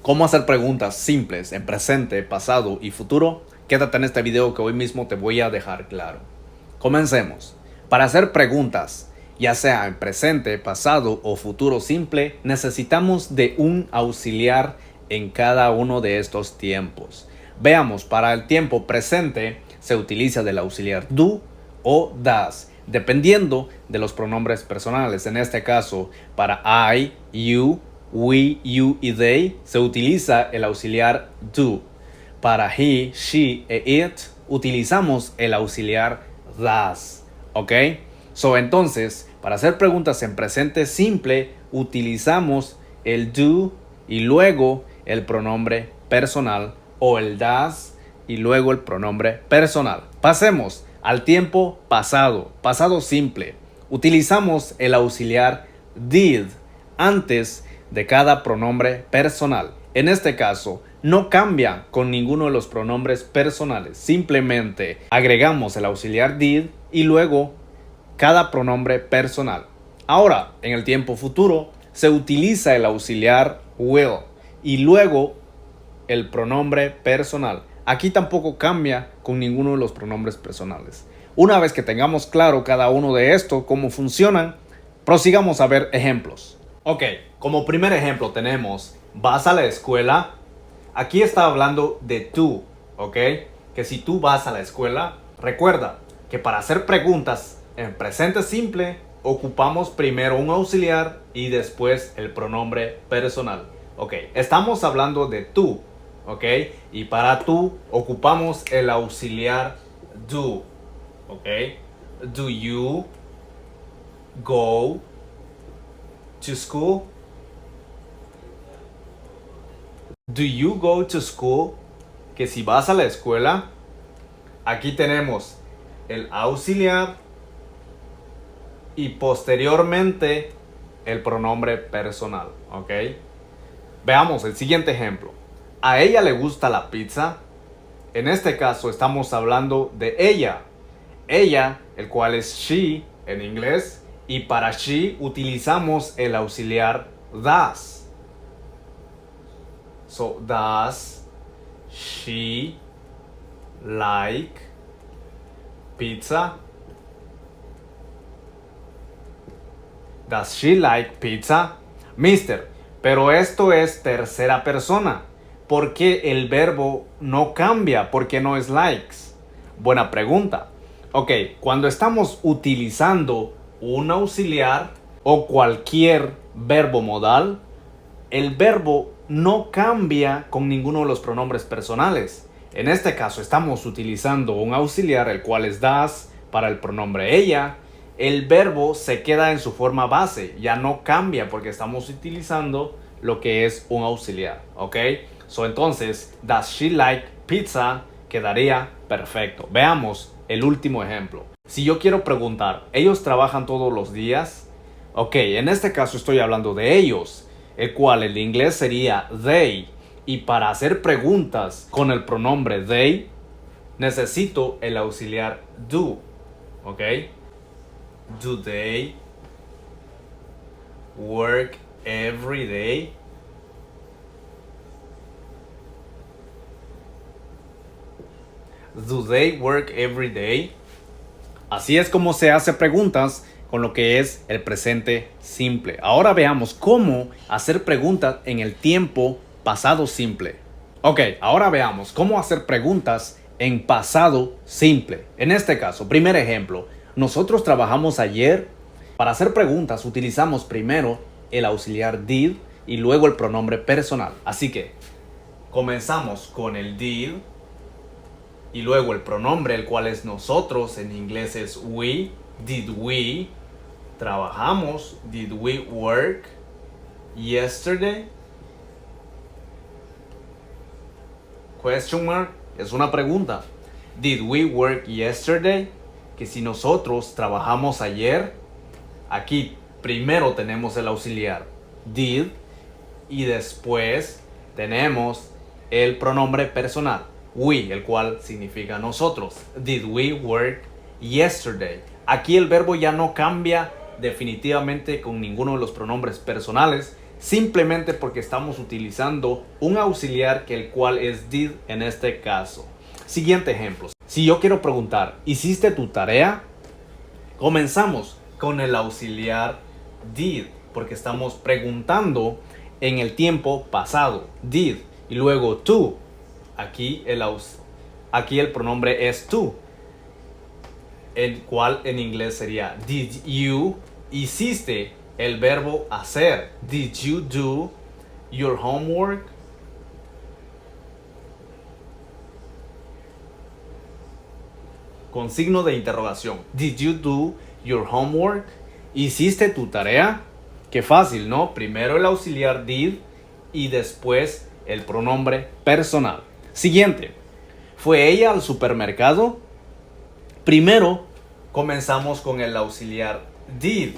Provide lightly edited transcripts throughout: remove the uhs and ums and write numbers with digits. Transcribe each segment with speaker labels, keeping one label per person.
Speaker 1: ¿Cómo hacer preguntas simples en presente, pasado y futuro? Quédate en este video que hoy mismo te voy a dejar claro. Comencemos. Para hacer preguntas, ya sea en presente, pasado o futuro simple, necesitamos de un auxiliar en cada uno de estos tiempos. Veamos, para el tiempo presente se utiliza del auxiliar do o das, dependiendo de los pronombres personales. En este caso, para I, you, we, you y they se utiliza el auxiliar do. Para he, she e it utilizamos el auxiliar das. ¿Ok? Entonces, para hacer preguntas en presente simple, utilizamos el do y luego el pronombre personal, o el das y luego el pronombre personal. Pasemos al tiempo pasado, pasado simple. Utilizamos el auxiliar did antes de cada pronombre personal. En este caso, no cambia con ninguno de los pronombres personales. Simplemente agregamos el auxiliar did y luego cada pronombre personal. Ahora, en el tiempo futuro, se utiliza el auxiliar will y luego el pronombre personal. Aquí tampoco cambia con ninguno de los pronombres personales. Una vez que tengamos claro cada uno de estos, cómo funcionan, prosigamos a ver ejemplos. Ok, como primer ejemplo tenemos, vas a la escuela. Aquí está hablando de tú, ok, que si tú vas a la escuela, recuerda que para hacer preguntas en presente simple, ocupamos primero un auxiliar y después el pronombre personal. Ok, estamos hablando de tú, ok, y para tú ocupamos el auxiliar do, ok. Do you go to school? Do you go to school? Que si vas a la escuela. Aquí tenemos el auxiliar y posteriormente el pronombre personal, ¿ok? Veamos el siguiente ejemplo. ¿A ella le gusta la pizza? En este caso estamos hablando de ella. Ella, el cual es she en inglés, y para she utilizamos el auxiliar does. So, does she like pizza? Does she like pizza? Mister, pero esto es tercera persona. ¿Por qué el verbo no cambia? ¿Por qué no es likes? Buena pregunta. Ok, cuando estamos utilizando un auxiliar o cualquier verbo modal, el verbo no cambia con ninguno de los pronombres personales. En este caso estamos utilizando un auxiliar, el cual es das para el pronombre ella. El verbo se queda en su forma base, ya no cambia porque estamos utilizando lo que es un auxiliar, ¿ok? Entonces, does she like pizza quedaría perfecto. Veamos el último ejemplo. Si yo quiero preguntar, ¿ellos trabajan todos los días? Ok, en este caso estoy hablando de ellos, el cual en inglés sería they. Y para hacer preguntas con el pronombre they, necesito el auxiliar do, ¿ok? Do they work every day? Do they work every day? Así es como se hace preguntas con lo que es el presente simple. Ahora veamos cómo hacer preguntas en el tiempo pasado simple. Ok, ahora veamos cómo hacer preguntas en pasado simple. En este caso, primer ejemplo, nosotros trabajamos ayer. Para hacer preguntas utilizamos primero el auxiliar did y luego el pronombre personal. Así que comenzamos con el did y luego el pronombre, el cual es nosotros, en inglés es we. Did we? Trabajamos. Did we work yesterday? Question mark, es una pregunta. Did we work yesterday? Que si nosotros trabajamos ayer. Aquí primero tenemos el auxiliar did y después tenemos el pronombre personal we, el cual significa nosotros. Did we work yesterday? Aquí el verbo ya no cambia definitivamente con ninguno de los pronombres personales, simplemente porque estamos utilizando un auxiliar que el cual es did en este caso. Siguiente ejemplo. Si yo quiero preguntar, ¿hiciste tu tarea? Comenzamos con el auxiliar did, porque estamos preguntando en el tiempo pasado, did, y luego tú. Aquí el pronombre es tú, el cual en inglés sería did you. Hiciste, el verbo hacer. Did you do your homework? Con signo de interrogación. Did you do your homework? ¿Hiciste tu tarea? Qué fácil, ¿no? Primero el auxiliar did y después el pronombre personal. Siguiente. ¿Fue ella al supermercado? Primero comenzamos con el auxiliar did.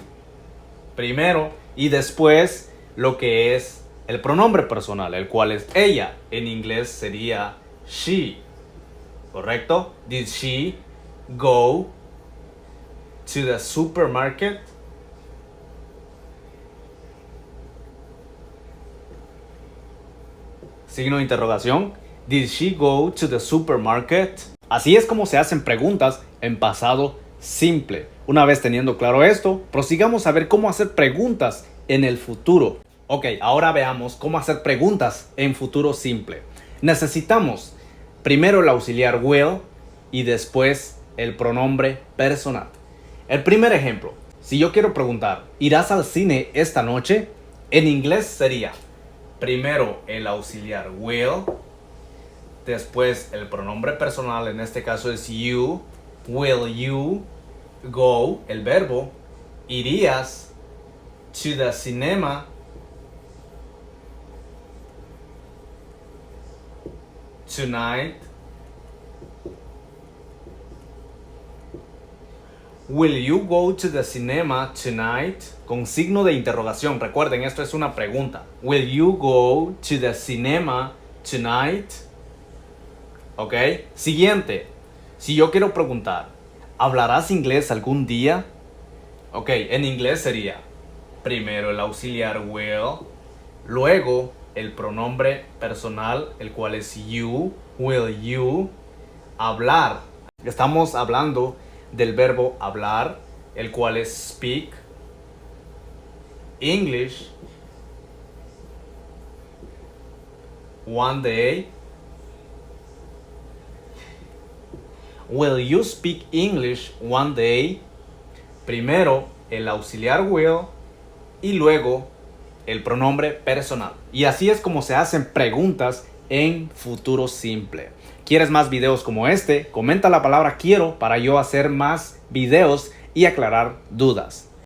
Speaker 1: Primero y después lo que es el pronombre personal, el cual es ella. En inglés sería she. ¿Correcto? Did she go to the supermarket? Signo de interrogación. Did she go to the supermarket? Así es como se hacen preguntas en pasado simple. Una vez teniendo claro esto, prosigamos a ver cómo hacer preguntas en el futuro. Ok, ahora veamos cómo hacer preguntas en futuro simple. Necesitamos primero el auxiliar will y después el pronombre personal. El primer ejemplo, si yo quiero preguntar, ¿irás al cine esta noche? En inglés sería primero el auxiliar will, después el pronombre personal, en este caso es you. Will you go, el verbo, irías to the cinema tonight? Will you go to the cinema tonight? Con signo de interrogación. Recuerden, esto es una pregunta. Will you go to the cinema tonight? Ok. Siguiente. Si yo quiero preguntar, ¿hablarás inglés algún día? Ok, en inglés sería primero el auxiliar will, luego el pronombre personal, el cual es you. Will you hablar? Estamos hablando del verbo hablar, el cual es speak English one day. Will you speak English one day? Primero el auxiliar will y luego el pronombre personal. Y así es como se hacen preguntas en futuro simple. ¿Quieres más videos como este? Comenta la palabra quiero para yo hacer más videos y aclarar dudas.